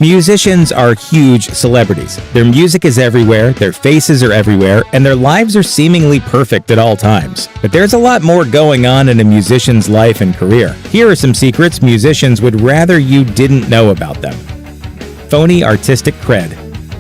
Musicians are huge celebrities. Their music is everywhere, their faces are everywhere, and their lives are seemingly perfect at all times. But there's a lot more going on in a musician's life and career. Here are some secrets musicians would rather you didn't know about them. Phony artistic cred.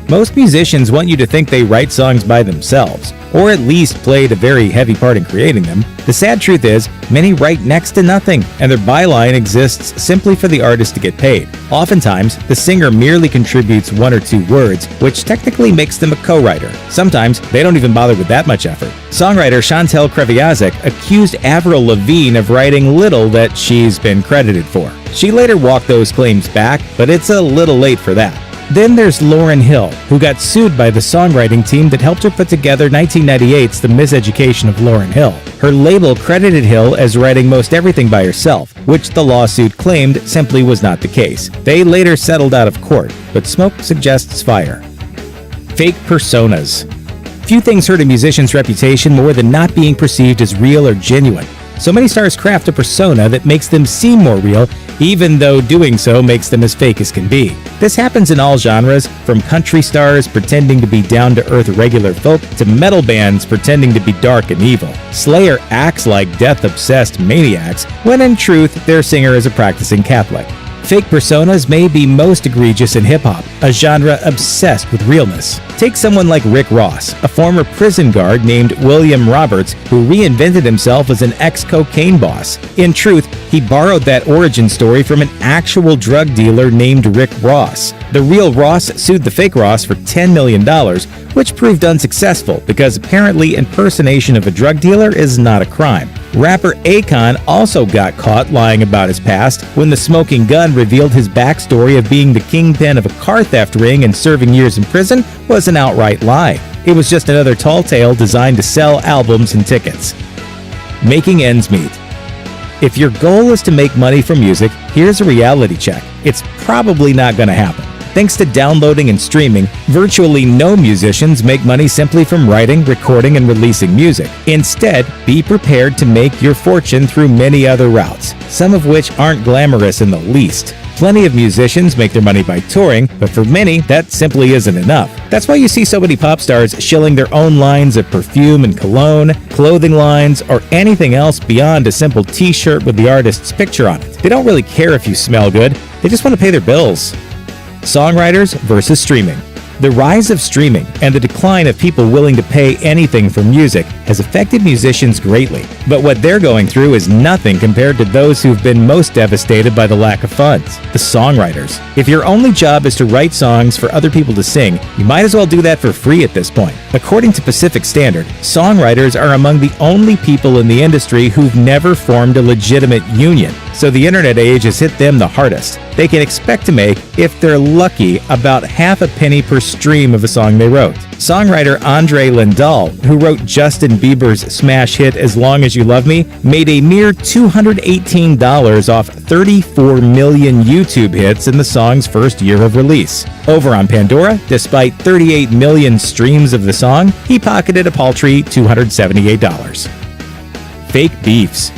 Most musicians want you to think they write songs by themselves, or at least played a very heavy part in creating them. The sad truth is, many write next to nothing, and their byline exists simply for the artist to get paid. Oftentimes, the singer merely contributes one or two words, which technically makes them a co-writer. Sometimes, they don't even bother with that much effort. Songwriter Chantal Kreviazuk accused Avril Lavigne of writing little that she's been credited for. She later walked those claims back, but it's a little late for that. Then there's Lauryn Hill, who got sued by the songwriting team that helped her put together 1998's The Miseducation of Lauryn Hill. Her label credited Hill as writing most everything by herself, which the lawsuit claimed simply was not the case. They later settled out of court, but smoke suggests fire. Fake personas. Few things hurt a musician's reputation more than not being perceived as real or genuine. So many stars craft a persona that makes them seem more real, even though doing so makes them as fake as can be. This happens in all genres, from country stars pretending to be down-to-earth regular folk to metal bands pretending to be dark and evil. Slayer acts like death-obsessed maniacs, when in truth their singer is a practicing Catholic. Fake personas may be most egregious in hip-hop, a genre obsessed with realness. Take someone like Rick Ross, a former prison guard named William Roberts who reinvented himself as an ex-cocaine boss. In truth, he borrowed that origin story from an actual drug dealer named Rick Ross. The real Ross sued the fake Ross for $10 million, which proved unsuccessful because apparently impersonation of a drug dealer is not a crime. Rapper Akon also got caught lying about his past when the Smoking Gun revealed his backstory of being the kingpin of a car theft ring and serving years in prison was an outright lie. It was just another tall tale designed to sell albums and tickets. Making ends meet. If your goal is to make money from music, here's a reality check. It's probably not going to happen. Thanks to downloading and streaming, virtually no musicians make money simply from writing, recording, and releasing music. Instead, be prepared to make your fortune through many other routes, some of which aren't glamorous in the least. Plenty of musicians make their money by touring, but for many, that simply isn't enough. That's why you see so many pop stars shilling their own lines of perfume and cologne, clothing lines, or anything else beyond a simple t-shirt with the artist's picture on it. They don't really care if you smell good, they just want to pay their bills. Songwriters versus streaming. The rise of streaming and the decline of people willing to pay anything for music has affected musicians greatly, but what they're going through is nothing compared to those who've been most devastated by the lack of funds, the songwriters. If your only job is to write songs for other people to sing, you might as well do that for free at this point. According to Pacific Standard, songwriters are among the only people in the industry who've never formed a legitimate union, so the internet age has hit them the hardest. They can expect to make, if they're lucky, about half a penny per stream of a song they wrote. Songwriter Andre Lindahl, who wrote Justin Bieber's smash hit As Long As You Love Me, made a mere $218 off 34 million YouTube hits in the song's first year of release. Over on Pandora, despite 38 million streams of the song, he pocketed a paltry $278. Fake beefs.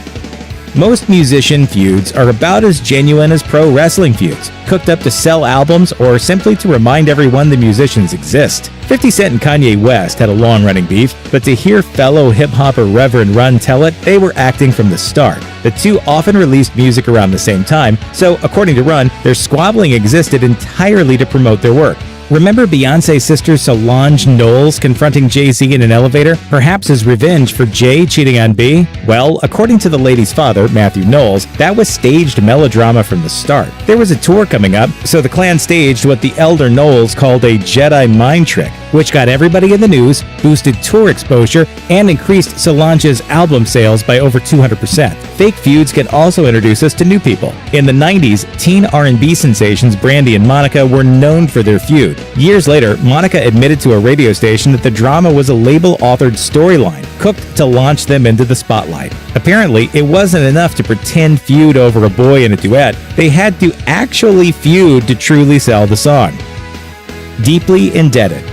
Most musician feuds are about as genuine as pro wrestling feuds, cooked up to sell albums or simply to remind everyone the musicians exist. 50 Cent and Kanye West had a long-running beef, but to hear fellow hip-hopper Reverend Run tell it, they were acting from the start. The two often released music around the same time, so according to Run, their squabbling existed entirely to promote their work. Remember Beyonce's sister Solange Knowles confronting Jay-Z in an elevator, perhaps as revenge for Jay cheating on B? Well, according to the lady's father, Matthew Knowles, that was staged melodrama from the start. There was a tour coming up, so the clan staged what the elder Knowles called a Jedi mind trick, which got everybody in the news, boosted tour exposure, and increased Solange's album sales by over 200%. Fake feuds can also introduce us to new people. In the 90s, teen R&B sensations Brandy and Monica were known for their feud. Years later, Monica admitted to a radio station that the drama was a label-authored storyline, cooked to launch them into the spotlight. Apparently, it wasn't enough to pretend feud over a boy in a duet. They had to actually feud to truly sell the song. Deeply indebted.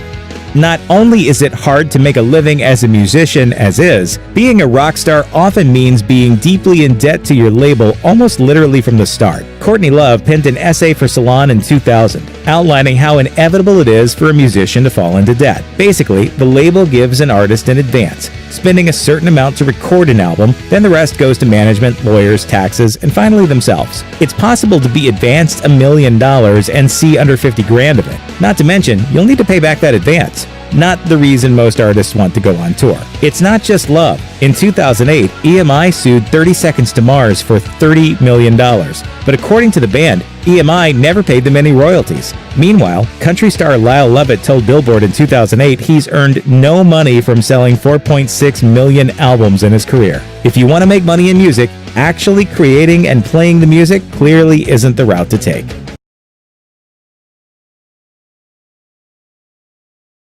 Not only is it hard to make a living as a musician as is, being a rock star often means being deeply in debt to your label almost literally from the start. Courtney Love penned an essay for Salon in 2000, outlining how inevitable it is for a musician to fall into debt. Basically, the label gives an artist an advance, spending a certain amount to record an album, then the rest goes to management, lawyers, taxes, and finally themselves. It's possible to be advanced $1 million and see under 50 grand of it. Not to mention, you'll need to pay back that advance. Not the reason most artists want to go on tour. It's not just love. In 2008, EMI sued 30 Seconds to Mars for $30 million. But according to the band, EMI never paid them any royalties. Meanwhile, country star Lyle Lovett told Billboard in 2008 he's earned no money from selling 4.6 million albums in his career. If you want to make money in music, actually creating and playing the music clearly isn't the route to take.